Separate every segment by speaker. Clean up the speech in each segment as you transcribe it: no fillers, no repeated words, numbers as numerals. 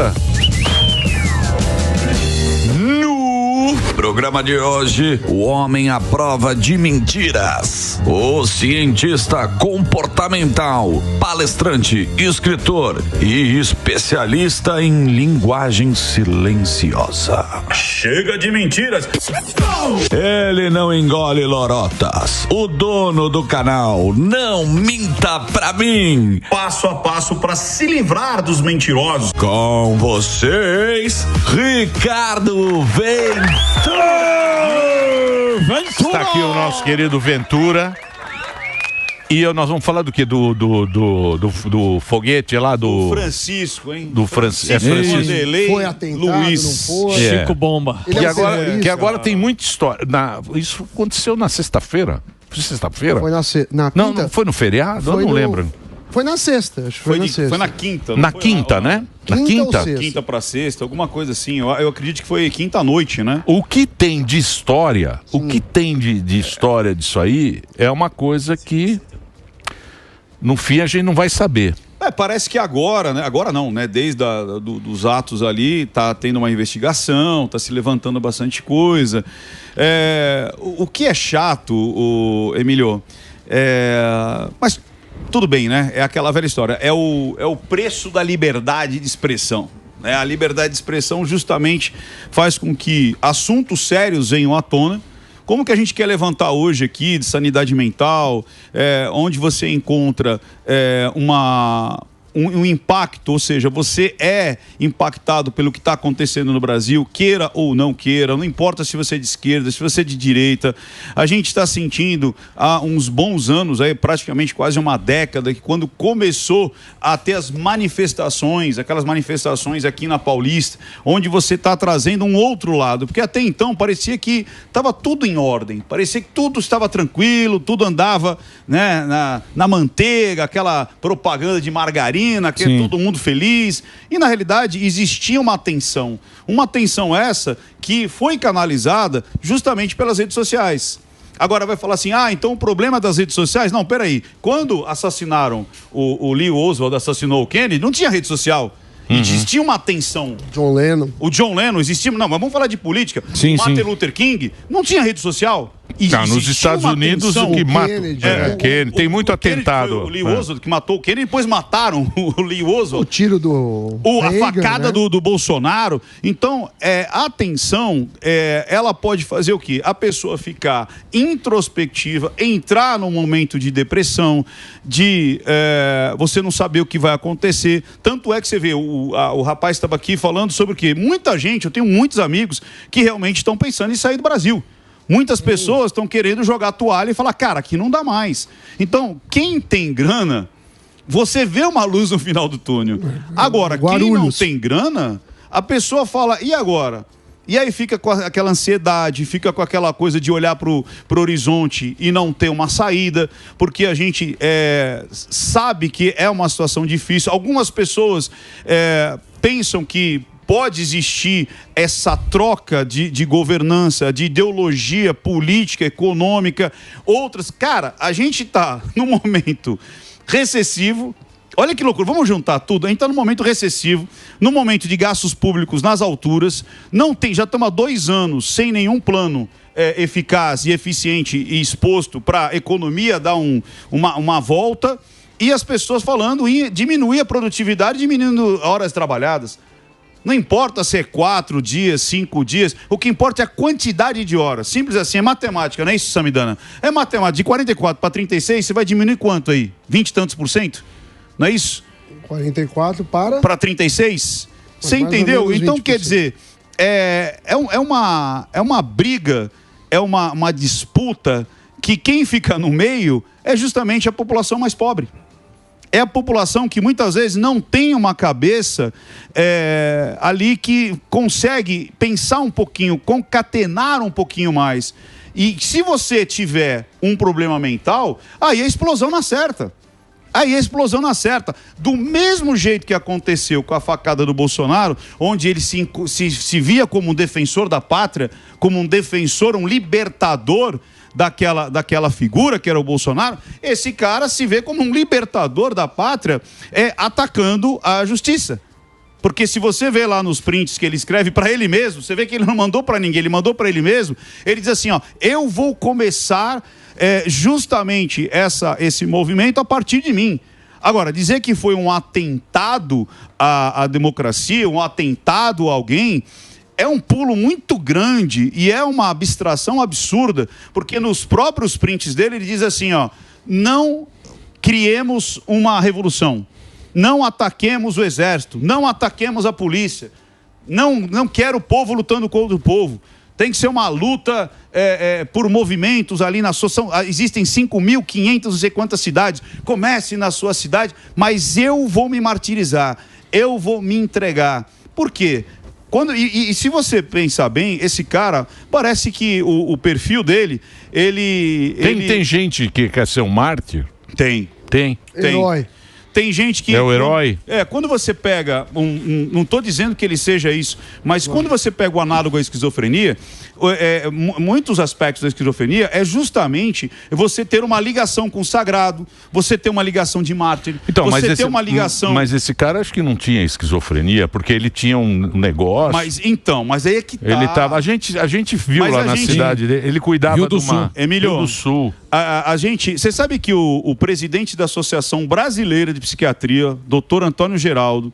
Speaker 1: Lorota.
Speaker 2: No programa de hoje, o homem à prova de mentiras. O cientista comportamental, palestrante, escritor e especialista em linguagem silenciosa.
Speaker 3: Chega de mentiras.
Speaker 2: Ele não engole lorotas. O dono do canal Não Minta Pra Mim.
Speaker 3: Passo a passo para se livrar dos mentirosos.
Speaker 2: Com vocês, Ricardo Ventura.
Speaker 1: Está aqui o nosso querido Ventura. E nós vamos falar do quê? Do foguete lá do
Speaker 4: Francisco, hein?
Speaker 1: Do Francisco.
Speaker 4: Vanderlei,
Speaker 5: foi atentado,
Speaker 4: Luiz.
Speaker 5: não foi?
Speaker 6: Chico Bomba.
Speaker 1: Que agora tem muita história. Isso aconteceu na sexta-feira. Foi sexta-feira?
Speaker 5: Foi na quinta?
Speaker 1: Não foi no feriado? Eu não lembro.
Speaker 5: Foi na sexta, acho que foi na sexta.
Speaker 4: Foi na quinta.
Speaker 1: Na quinta, né? Na quinta?
Speaker 4: Quinta pra sexta, alguma coisa assim. Eu acredito que foi quinta à noite, né?
Speaker 1: O que tem de história, o que tem de história disso aí é uma coisa que no fim a gente não vai saber.
Speaker 4: Parece que agora, né? Agora não, né? Desde dos atos ali, tá tendo uma investigação, tá se levantando bastante coisa. O que é chato, Emílio, mas tudo bem, né? É aquela velha história. É o preço da liberdade de expressão. Né? A liberdade de expressão justamente faz com que assuntos sérios venham à tona. Como que a gente quer levantar hoje aqui de sanidade mental, onde você encontra um impacto, ou seja, você é impactado pelo que está acontecendo no Brasil, queira ou não queira, não importa se você é de esquerda, se você é de direita. A gente está sentindo há uns bons anos, aí, praticamente quase uma década, que quando começou a ter as manifestações, aquelas manifestações aqui na Paulista, onde você está trazendo um outro lado, porque até então parecia que estava tudo em ordem, parecia que tudo estava tranquilo, tudo andava, né, na manteiga, aquela propaganda de margarina, que é todo mundo feliz, e na realidade existia uma tensão essa que foi canalizada justamente pelas redes sociais. Agora vai falar assim, então o problema das redes sociais, não, peraí, quando assassinaram o Lee Oswald, assassinou o Kennedy, não tinha rede social. Existia uma tensão. O John Lennon existia. Não, mas vamos falar de política. Martin Luther King não tinha rede social.
Speaker 1: Nos Estados Unidos o que mata Kennedy. Tem muito atentado.
Speaker 4: O Lee Oswald que matou o Kennedy, depois mataram o Lee Oswald.
Speaker 5: O tiro do
Speaker 4: a facada, né? do Bolsonaro. Então, a tensão, ela pode fazer o quê? A pessoa ficar introspectiva, entrar num momento de depressão, de você não saber o que vai acontecer. Tanto é que você vê, o rapaz estava aqui falando sobre o quê? Muita gente, eu tenho muitos amigos que realmente estão pensando em sair do Brasil. Muitas pessoas estão querendo jogar a toalha e falar, cara, aqui não dá mais. Então, quem tem grana, você vê uma luz no final do túnel. Agora, quem não tem grana, a pessoa fala, e agora? E aí fica com aquela ansiedade, fica com aquela coisa de olhar pro horizonte e não ter uma saída, porque a gente sabe que é uma situação difícil. Algumas pessoas pensam que pode existir essa troca de governança, de ideologia política, econômica. Outras, cara, a gente está num momento recessivo. Olha que loucura, vamos juntar tudo. A gente está num momento recessivo, num momento de gastos públicos nas alturas. Já estamos há 2 anos sem nenhum plano eficaz e eficiente e exposto para a economia dar uma volta. E as pessoas falando em diminuir a produtividade, diminuindo horas trabalhadas. Não importa se é 4 dias, 5 dias, o que importa é a quantidade de horas. Simples assim, é matemática, não é isso, Samidana? É matemática. De 44 para 36, você vai diminuir quanto aí? 20 e tantos %? Não é isso?
Speaker 5: 44 para
Speaker 4: 36? Você entendeu? Então, 20%. Quer dizer, é uma briga, é uma disputa que quem fica no meio é justamente a população mais pobre. É a população que muitas vezes não tem uma cabeça ali que consegue pensar um pouquinho, concatenar um pouquinho mais. E se você tiver um problema mental, aí a explosão na certa. Do mesmo jeito que aconteceu com a facada do Bolsonaro, onde ele se via como um defensor da pátria, como um defensor, um libertador daquela figura que era o Bolsonaro, esse cara se vê como um libertador da pátria atacando a justiça. Porque se você vê lá nos prints que ele escreve para ele mesmo, você vê que ele não mandou para ninguém, ele mandou para ele mesmo. Ele diz assim, ó, eu vou começar justamente esse movimento a partir de mim. Agora, dizer que foi um atentado à democracia, um atentado a alguém, é um pulo muito grande e é uma abstração absurda, porque nos próprios prints dele ele diz assim, ó, não criemos uma revolução, não ataquemos o exército, não ataquemos a polícia, não quero o povo lutando contra o povo. Tem que ser uma luta por movimentos ali na sua... Existem 5.500, não sei quantas cidades. Comece na sua cidade, mas eu vou me martirizar. Eu vou me entregar. Por quê? E se você pensar bem, esse cara, parece que o perfil dele,
Speaker 1: Tem gente que quer ser um mártir?
Speaker 4: Tem.
Speaker 5: Herói.
Speaker 4: Tem gente que...
Speaker 1: É o herói?
Speaker 4: Quando você pega... não estou dizendo que ele seja isso, mas quando você pega o análogo à esquizofrenia, muitos aspectos da esquizofrenia é justamente você ter uma ligação com o sagrado, você ter uma ligação de mártir,
Speaker 1: então,
Speaker 4: você ter uma ligação...
Speaker 1: Mas esse cara acho que não tinha esquizofrenia, porque ele tinha um negócio...
Speaker 4: Mas aí é que tá...
Speaker 1: Ele tava... A gente viu lá na cidade dele, ele cuidava de uma...
Speaker 4: Emílio,
Speaker 1: Rio do Sul.
Speaker 4: Você sabe que o presidente da Associação Brasileira de Psiquiatria, Dr. Antônio Geraldo,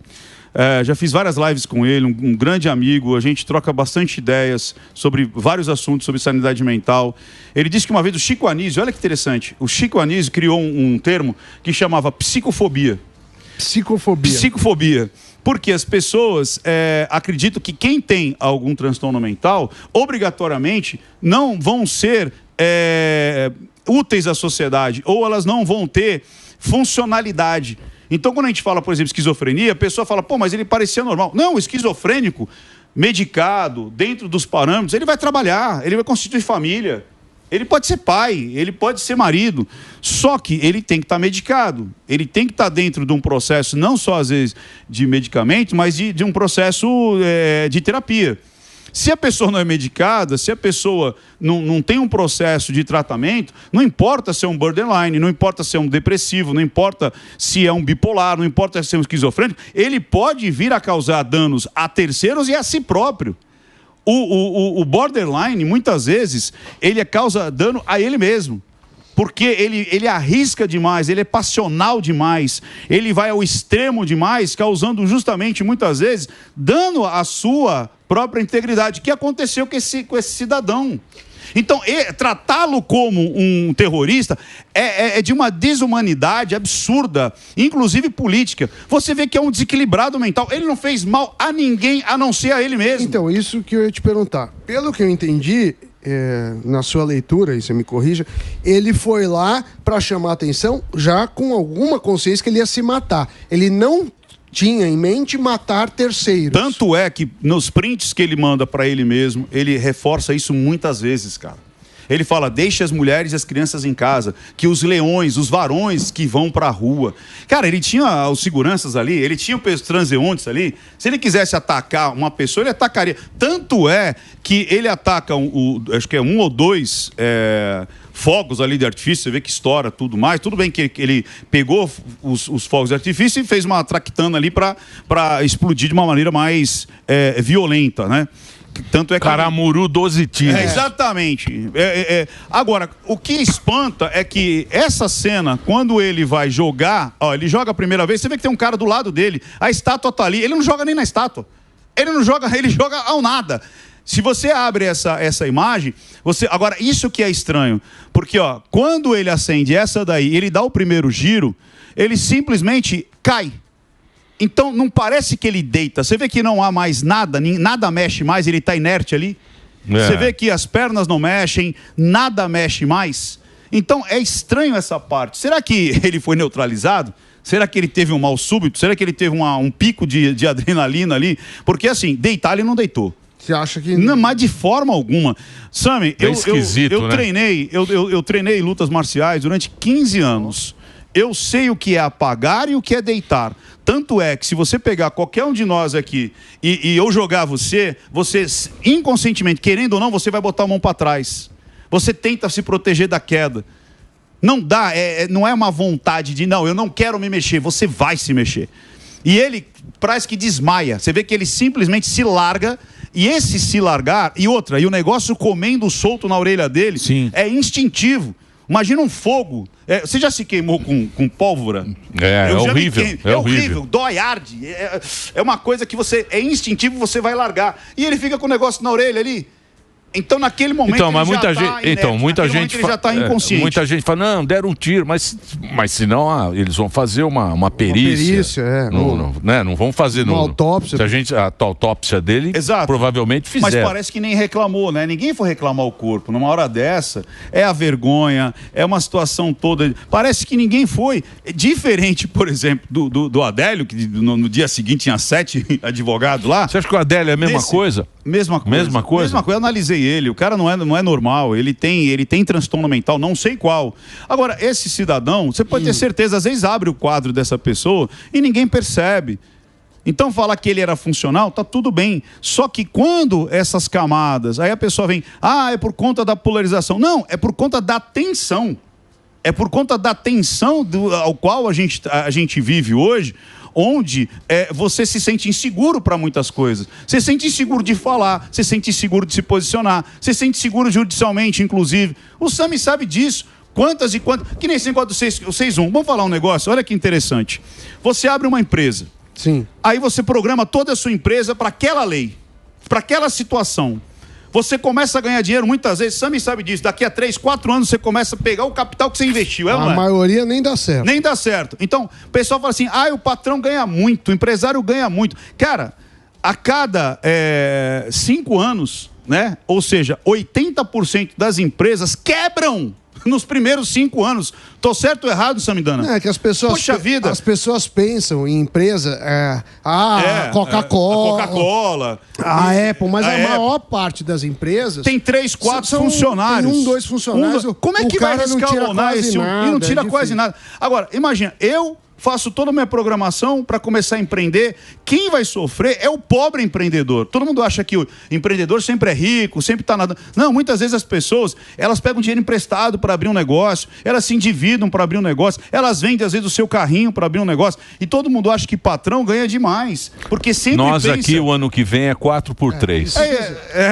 Speaker 4: já fiz várias lives com ele, um grande amigo, a gente troca bastante ideias sobre vários assuntos, sobre sanidade mental. Ele disse que uma vez o Chico Anísio, olha que interessante, o Chico Anísio criou um termo que chamava psicofobia. Psicofobia. Porque as pessoas acreditam que quem tem algum transtorno mental, obrigatoriamente, não vão ser úteis à sociedade, ou elas não vão ter funcionalidade. Então, quando a gente fala, por exemplo, esquizofrenia, a pessoa fala, pô, mas ele parecia normal. Não, o esquizofrênico, medicado, dentro dos parâmetros, ele vai trabalhar, ele vai constituir família, ele pode ser pai, ele pode ser marido, só que ele tem que estar medicado, ele tem que estar dentro de um processo, não só às vezes de medicamento, mas de um processo de terapia. Se a pessoa não é medicada, se a pessoa não tem um processo de tratamento, não importa se é um borderline, não importa se é um depressivo, não importa se é um bipolar, não importa se é um esquizofrênico, ele pode vir a causar danos a terceiros e a si próprio. O borderline, muitas vezes, ele causa dano a ele mesmo. Porque ele arrisca demais, ele é passional demais, ele vai ao extremo demais, causando justamente, muitas vezes, dano à sua própria integridade, que aconteceu com esse cidadão. Então, tratá-lo como um terrorista é de uma desumanidade absurda, inclusive política. Você vê que é um desequilibrado mental. Ele não fez mal a ninguém, a não ser a ele mesmo.
Speaker 5: Então, isso que eu ia te perguntar. Pelo que eu entendi, na sua leitura, e você me corrija, ele foi lá para chamar atenção já com alguma consciência que ele ia se matar. Ele não tinha em mente matar terceiros.
Speaker 4: Tanto é que nos prints que ele manda para ele mesmo, ele reforça isso muitas vezes, cara. Ele fala, deixe as mulheres e as crianças em casa, que os leões, os varões que vão para a rua. Cara, ele tinha os seguranças ali, ele tinha os transeuntes ali. Se ele quisesse atacar uma pessoa, ele atacaria. Tanto é que ele ataca, acho que é 1 ou 2 fogos ali de artifício, você vê que estoura tudo mais. Tudo bem que ele pegou os fogos de artifício e fez uma traquitana ali para explodir de uma maneira mais violenta, né? Tanto é que
Speaker 1: Caramuru 12 tiros.
Speaker 4: Exatamente. Agora, o que espanta é que essa cena, quando ele vai jogar, ele joga a primeira vez, você vê que tem um cara do lado dele, a estátua tá ali, ele não joga nem na estátua. Ele joga ao nada. Se você abre essa imagem, agora, isso que é estranho, porque quando ele acende essa daí, ele dá o primeiro giro, ele simplesmente cai. Então, não parece que ele deita. Você vê que não há mais nada, nada mexe mais, ele está inerte ali. Você vê que as pernas não mexem, nada mexe mais. Então, é estranho essa parte. Será que ele foi neutralizado? Será que ele teve um mal súbito? Será que ele teve um pico de adrenalina ali? Porque, assim, deitar ele não deitou.
Speaker 5: Você acha que...
Speaker 4: Não, mas de forma alguma. Sami,
Speaker 1: eu
Speaker 4: treinei lutas marciais durante 15 anos. Eu sei o que é apagar e o que é deitar. Tanto é que se você pegar qualquer um de nós aqui e eu jogar você inconscientemente, querendo ou não, você vai botar a mão para trás. Você tenta se proteger da queda. Não dá, não é uma vontade de, não, eu não quero me mexer, você vai se mexer. E ele parece que desmaia. Você vê que ele simplesmente se larga. E esse se largar, e o negócio comendo solto na orelha dele, é instintivo. Imagina um fogo. Você já se queimou com pólvora?
Speaker 1: É horrível.
Speaker 4: É horrível, dói, arde. É uma coisa que é instintivo, você vai largar. E ele fica com o negócio na orelha ali. Então, naquele momento,
Speaker 1: muita gente
Speaker 4: já está inconsciente.
Speaker 1: Muita gente fala, não, deram um tiro, mas senão eles vão fazer uma perícia. Não vão fazer
Speaker 5: uma autópsia.
Speaker 1: A autópsia dele, provavelmente fizeram.
Speaker 4: Mas parece que nem reclamou, né? Ninguém foi reclamar o corpo. Numa hora dessa, é a vergonha, é uma situação toda. Parece que ninguém foi. Diferente, por exemplo, do Adélio, que no dia seguinte tinha 7 advogados lá.
Speaker 1: Você acha que o Adélio é a mesma coisa?
Speaker 4: Mesma coisa. Eu analisei ele, o cara não é normal, ele tem transtorno mental, não sei qual. Agora, esse cidadão, você pode ter certeza, às vezes abre o quadro dessa pessoa e ninguém percebe. Então, falar que ele era funcional, tá tudo bem. Só que quando essas camadas, aí a pessoa vem, é por conta da polarização. Não, é por conta da tensão. É por conta da tensão ao qual a gente vive hoje, onde você se sente inseguro para muitas coisas. Você se sente inseguro de falar, você se sente inseguro de se posicionar, você se sente seguro judicialmente, inclusive. O Sami sabe disso. Quantas e quantas... Que nem esse negócio do 6-1. Vamos falar um negócio? Olha que interessante. Você abre uma empresa.
Speaker 5: Sim.
Speaker 4: Aí você programa toda a sua empresa para aquela lei, para aquela situação. Você começa a ganhar dinheiro muitas vezes, Sami sabe disso, daqui a 3, 4 anos você começa a pegar o capital que você investiu,
Speaker 5: A maioria nem dá certo.
Speaker 4: Nem dá certo. Então, o pessoal fala assim, o patrão ganha muito, o empresário ganha muito. Cara, a cada 5 anos, né? Ou seja, 80% das empresas quebram nos primeiros 5 anos. Tô certo ou errado, Samidana?
Speaker 5: É que as pessoas...
Speaker 4: Poxa vida.
Speaker 5: As pessoas pensam em empresa...
Speaker 4: Coca-Cola.
Speaker 5: A Apple, mas a maior parte das empresas...
Speaker 4: Tem 3, 4 funcionários.
Speaker 5: Tem 1, 2 funcionários.
Speaker 4: Como é que vai escalonar esse... E não tira quase nada. Agora, imagina, eu faço toda a minha programação para começar a empreender. Quem vai sofrer é o pobre empreendedor. Todo mundo acha que o empreendedor sempre é rico, sempre está nadando. Não, muitas vezes as pessoas, elas pegam dinheiro emprestado para abrir um negócio, elas se endividam para abrir um negócio, elas vendem às vezes o seu carrinho para abrir um negócio, e todo mundo acha que patrão ganha demais, porque sempre
Speaker 1: Nós aqui, o ano que vem, é 4x3.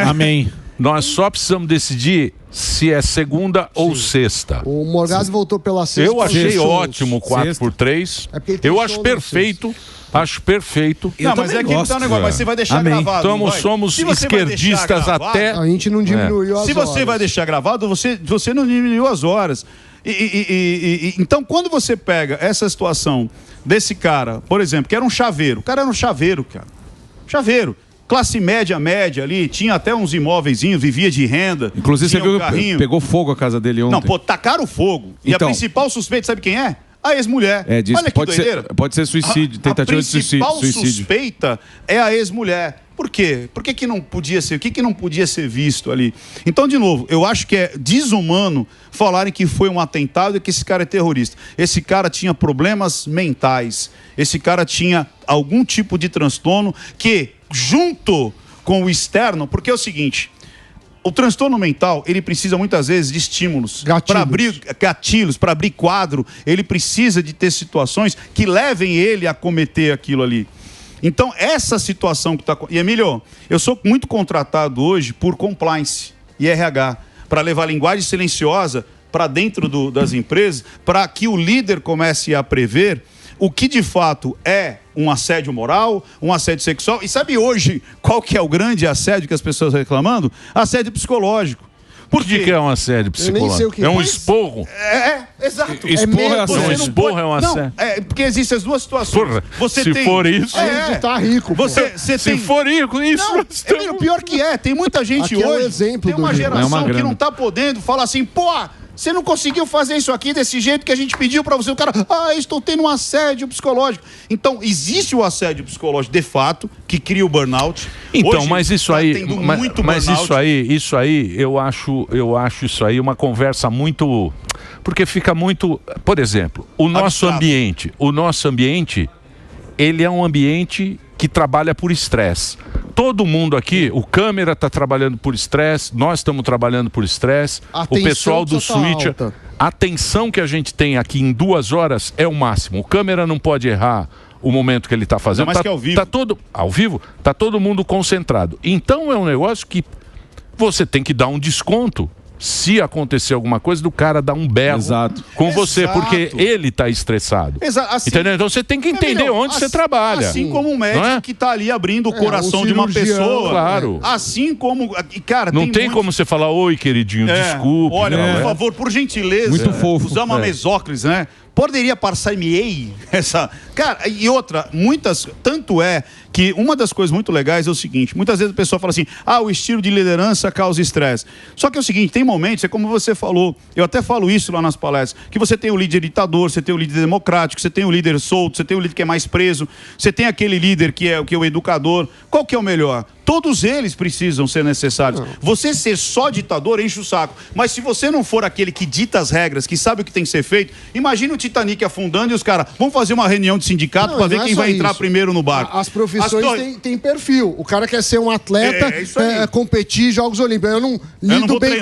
Speaker 6: Amém.
Speaker 1: Nós só precisamos decidir se é segunda ou sexta.
Speaker 5: O Morgado voltou pela sexta.
Speaker 1: Eu achei ótimo 4x3. Eu acho perfeito. Acho perfeito.
Speaker 4: Não, mas é que tá um negócio, mas você vai deixar gravado.
Speaker 1: Então, somos esquerdistas até...
Speaker 5: A gente não diminuiu as horas.
Speaker 4: Se você vai deixar gravado, você não diminuiu as horas. Então, quando você pega essa situação desse cara, por exemplo, que era um chaveiro. O cara era um chaveiro, cara. Chaveiro. Classe média ali, tinha até uns imóveizinhos, vivia de renda.
Speaker 6: Inclusive, você viu que pegou fogo a casa dele ontem.
Speaker 4: Não, tacaram fogo. E
Speaker 6: então,
Speaker 4: a principal suspeita, sabe quem é? A ex-mulher.
Speaker 6: Olha que doideira. Pode ser suicídio, tentativa de suicídio.
Speaker 4: A principal suspeita é a ex-mulher. Por quê? Por que não podia ser? O que não podia ser visto ali? Então, de novo, eu acho que é desumano falarem que foi um atentado e que esse cara é terrorista. Esse cara tinha problemas mentais. Esse cara tinha algum tipo de transtorno que, junto com o externo, porque é o seguinte... O transtorno mental, ele precisa muitas vezes de estímulos. Para abrir gatilhos, para abrir quadro, ele precisa de ter situações que levem ele a cometer aquilo ali. Então, essa situação que está... E, Emílio, eu sou muito contratado hoje por compliance e RH, para levar linguagem silenciosa para dentro das empresas, para que o líder comece a prever o que de fato é um assédio moral, um assédio sexual. E sabe hoje qual que é o grande assédio que as pessoas estão reclamando? Assédio psicológico.
Speaker 1: Por que é um assédio psicológico? É um esporro?
Speaker 4: Exato.
Speaker 1: Esporro é um assédio.
Speaker 4: Não, porque existem as duas situações.
Speaker 1: Porra, for isso...
Speaker 5: A gente tá rico.
Speaker 1: Se for rico, isso...
Speaker 4: Não, o pior que tem muita gente
Speaker 5: aqui
Speaker 4: hoje...
Speaker 5: exemplo
Speaker 4: tem uma geração que não tá podendo falar assim, você não conseguiu fazer isso aqui desse jeito que a gente pediu pra você. O cara, estou tendo um assédio psicológico. Então, existe o assédio psicológico, de fato, que cria o burnout.
Speaker 1: Então,
Speaker 4: hoje,
Speaker 1: mas isso aí... Mas isso aí, eu acho isso aí uma conversa muito... Porque fica muito... Por exemplo, o nosso ambiente, ele é um ambiente que trabalha por estresse. Todo mundo aqui, o câmera está trabalhando por estresse, nós estamos trabalhando por estresse, o pessoal do switch, a tensão que a gente tem aqui em 2 horas é o máximo. O câmera não pode errar, o momento que ele está fazendo.
Speaker 4: Mas que ao vivo.
Speaker 1: Ao vivo, tá todo mundo concentrado. Então é um negócio que você tem que dar um desconto. Se acontecer alguma coisa, do cara dar um berro com você, porque ele está estressado.
Speaker 4: Assim,
Speaker 1: entendeu? Então você tem que entender onde você trabalha.
Speaker 4: Assim como um médico que está ali abrindo o coração de uma pessoa.
Speaker 1: Claro.
Speaker 4: Assim como. Cara,
Speaker 1: não tem como você falar, oi, queridinho, desculpe.
Speaker 4: Olha, por favor, por gentileza.
Speaker 6: Muito fofo.
Speaker 4: Usar uma mesóclise, né? Poderia passar-me essa. Cara, e outra, tanto é que uma das coisas muito legais é o seguinte: muitas vezes a pessoa fala assim, o estilo de liderança causa estresse. Só que é o seguinte, tem momentos, é como você falou, eu até falo isso lá nas palestras, que você tem o líder ditador, você tem o líder democrático, você tem o líder solto, você tem o líder que é mais preso, você tem aquele líder que é o educador. Qual que é o melhor? Todos eles precisam ser necessários. Você ser só ditador enche o saco. Mas se você não for aquele que dita as regras, que sabe o que tem que ser feito, imagine o Titanic afundando e os caras vão fazer uma reunião de sindicato para ver quem vai entrar primeiro no barco.
Speaker 5: As profissões têm perfil. O cara quer ser um atleta, competir em Jogos Olímpicos. Eu não lido bem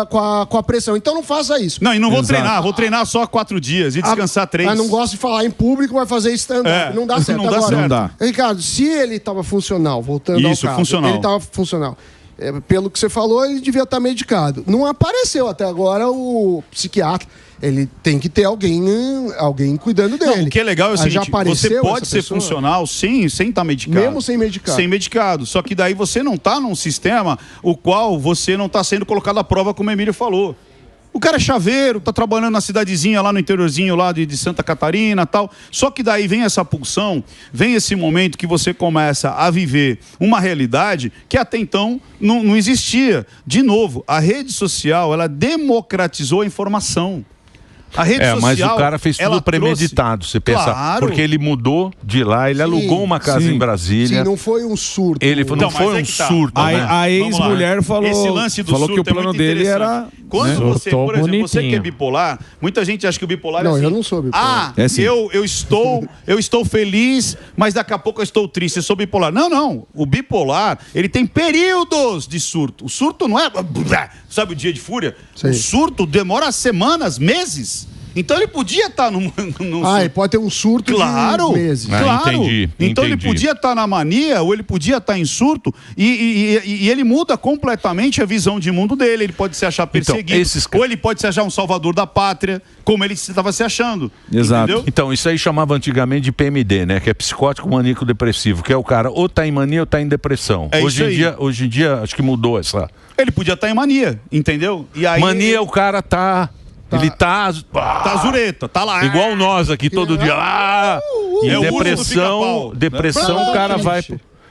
Speaker 5: com a pressão. Então não faça isso.
Speaker 4: Não, e não vou treinar. Vou treinar só 4 dias e descansar 3.
Speaker 5: Mas não gosto de falar em público, vai fazer stand-up. Não dá certo.
Speaker 4: Não dá.
Speaker 5: Ricardo, se ele estava funcional, voltando ao caso. Ele estava funcional. Pelo que você falou, ele devia estar medicado. Não apareceu até agora o psiquiatra. Ele tem que ter alguém cuidando dele.
Speaker 4: Não, o que é legal é o seguinte, você pode ser funcional sem estar medicado.
Speaker 5: Mesmo sem medicado.
Speaker 4: Sem medicado. Só que daí você não está num sistema o qual você não está sendo colocado à prova, como o Emílio falou. O cara é chaveiro, tá trabalhando na cidadezinha lá no interiorzinho lá de Santa Catarina e tal. Só que daí vem essa pulsão, vem esse momento que você começa a viver uma realidade que até então não existia. De novo, a rede social, ela democratizou a informação. A rede social,
Speaker 1: mas o cara fez tudo premeditado, você pensa.
Speaker 4: Claro.
Speaker 1: Porque ele mudou de lá, ele alugou uma casa em Brasília.
Speaker 5: Sim, não foi um surto.
Speaker 1: Ele não foi um surto.
Speaker 6: A ex-mulher falou que o plano dele era...
Speaker 4: Quando você, por exemplo, você que é bipolar, muita gente acha que o bipolar é assim.
Speaker 5: Eu não sou bipolar.
Speaker 4: Eu estou feliz, mas daqui a pouco eu estou triste, eu sou bipolar. Não. O bipolar, ele tem períodos de surto. O surto não é... Sabe o dia de fúria?
Speaker 5: Sim.
Speaker 4: O surto demora semanas, meses. Então ele podia estar num surto.
Speaker 5: Ele pode ter um surto de meses.
Speaker 4: Claro.
Speaker 1: Entendi.
Speaker 4: Então ele podia estar na mania, ou ele podia estar em surto, e ele muda completamente a visão de mundo dele. Ele pode se achar perseguido, ou ele pode se achar um salvador da pátria, como ele estava se achando.
Speaker 6: Exato.
Speaker 4: Entendeu?
Speaker 1: Então, isso aí chamava antigamente de PMD, né? Que é psicótico maníaco depressivo, que é o cara ou tá em mania ou tá em depressão. Hoje em dia, acho que mudou essa...
Speaker 4: Ele podia estar em mania, entendeu? E aí
Speaker 1: mania, o cara tá... Ele tá
Speaker 4: zureta, tá lá.
Speaker 1: Igual nós aqui todo dia. E depressão, o cara vai...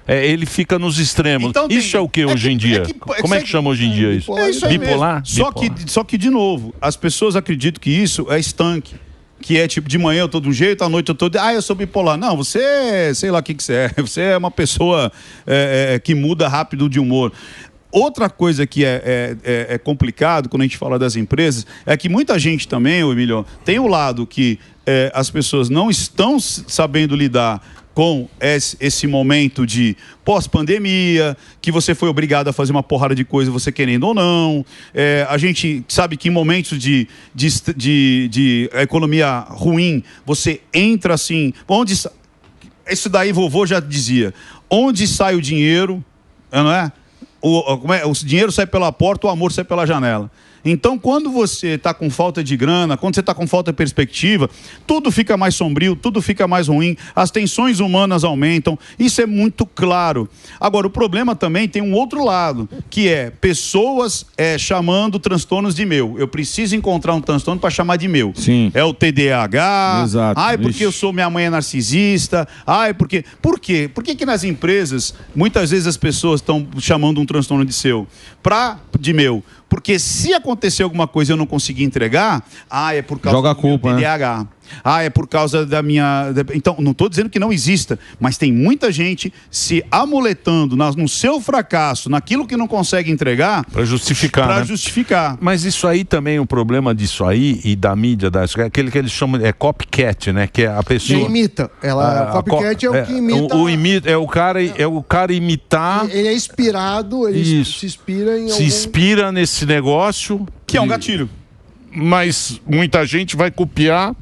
Speaker 1: ele fica nos extremos. Então, isso é o que hoje em dia? Como é que chama hoje em dia isso?
Speaker 4: É isso aí
Speaker 1: bipolar?
Speaker 4: Só que, de novo, as pessoas acreditam que isso é estanque. Que é tipo, de manhã eu tô de um jeito, à noite eu tô... eu sou bipolar. Não, você, sei lá o que você é. Você é uma pessoa que muda rápido de humor. Outra coisa que é complicado quando a gente fala das empresas é que muita gente também, Emílio, tem o lado que as pessoas não estão sabendo lidar com esse momento de pós-pandemia, que você foi obrigado a fazer uma porrada de coisa, você querendo ou não. A gente sabe que em momentos de economia ruim, você entra assim... Isso daí vovô já dizia. Onde sai o dinheiro, não é? O dinheiro sai pela porta, o amor sai pela janela. Então, quando você está com falta de grana, quando você está com falta de perspectiva, tudo fica mais sombrio, tudo fica mais ruim, as tensões humanas aumentam, isso é muito claro. Agora, o problema também tem um outro lado, que é pessoas chamando transtornos de meu. Eu preciso encontrar um transtorno para chamar de meu.
Speaker 6: Sim.
Speaker 4: É o TDAH.
Speaker 6: Exato.
Speaker 4: Porque minha mãe é narcisista. Porque... Por quê? Por que nas empresas, muitas vezes as pessoas estão chamando um transtorno de seu? De meu. Porque se acontecer alguma coisa e eu não conseguir entregar, é por causa
Speaker 6: do meu
Speaker 4: TDAH. Né? É por causa da minha... Então, não estou dizendo que não exista, mas tem muita gente se amuletando no seu fracasso, naquilo que não consegue entregar...
Speaker 1: Para justificar,
Speaker 4: Para justificar.
Speaker 1: Mas isso aí também, o problema disso aí e da mídia, aquele que eles chamam de copycat, né? Que é a pessoa...
Speaker 5: Quem imita. Copycat é o que imita...
Speaker 1: É o cara imitar...
Speaker 5: Ele é inspirado, ele se inspira em
Speaker 1: Se inspira nesse negócio...
Speaker 4: Que é um gatilho.
Speaker 1: Mas muita gente vai copiar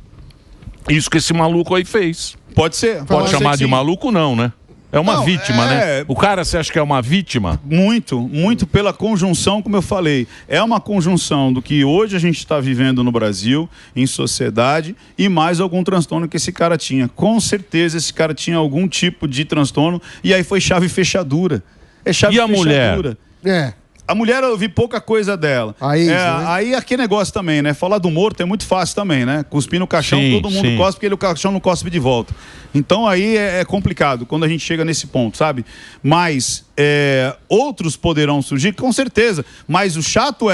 Speaker 1: isso que esse maluco aí fez.
Speaker 4: Pode ser.
Speaker 1: Pode chamar de maluco, não, né? É uma vítima, né? O cara, você acha que é uma vítima?
Speaker 4: Muito pela conjunção, como eu falei. É uma conjunção do que hoje a gente está vivendo no Brasil, em sociedade, e mais algum transtorno que esse cara tinha. Com certeza esse cara tinha algum tipo de transtorno, e aí foi chave e fechadura. É chave e fechadura.
Speaker 5: Mulher?
Speaker 4: A mulher, eu vi pouca coisa dela. Aí aquele negócio também, né? Falar do morto é muito fácil também, né? Cuspir no caixão, todo mundo cospe, porque o caixão não cospe de volta. Então aí é complicado quando a gente chega nesse ponto, sabe? Mas outros poderão surgir, com certeza. Mas o chato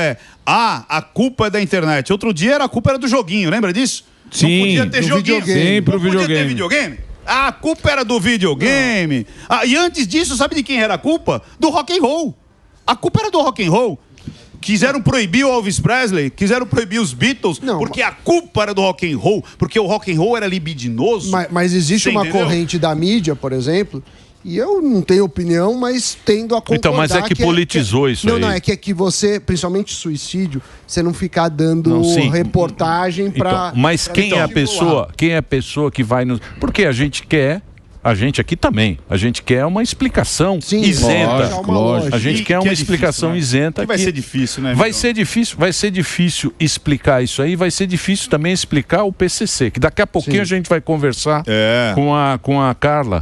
Speaker 4: a culpa é da internet. Outro dia a culpa era do joguinho, lembra disso?
Speaker 6: Sim,
Speaker 4: não podia ter joguinho.
Speaker 6: Sempre o videogame.
Speaker 4: Não podia ter videogame. A culpa era do videogame. E antes disso, sabe de quem era a culpa? Do rock and roll. A culpa era do rock and roll. Quiseram proibir o Elvis Presley, quiseram proibir os Beatles, porque a culpa era do rock and roll, porque o rock and roll era libidinoso.
Speaker 5: Mas existe uma corrente da mídia, por exemplo, e eu não tenho opinião, mas tendo a concordar.
Speaker 1: Então, mas é que politizou isso aí.
Speaker 5: Não, é que você, principalmente suicídio, você não ficar dando reportagem para...
Speaker 1: Mas quem é a pessoa? Quem é a pessoa que vai nos... Porque a gente quer... A gente aqui também. A gente quer uma explicação isenta.
Speaker 5: Lógico.
Speaker 1: A gente quer uma explicação isenta.
Speaker 4: Que vai ser difícil, né?
Speaker 1: Vai ser difícil explicar isso aí. Vai ser difícil também explicar o PCC. Que daqui a pouquinho a gente vai conversar com a Carla.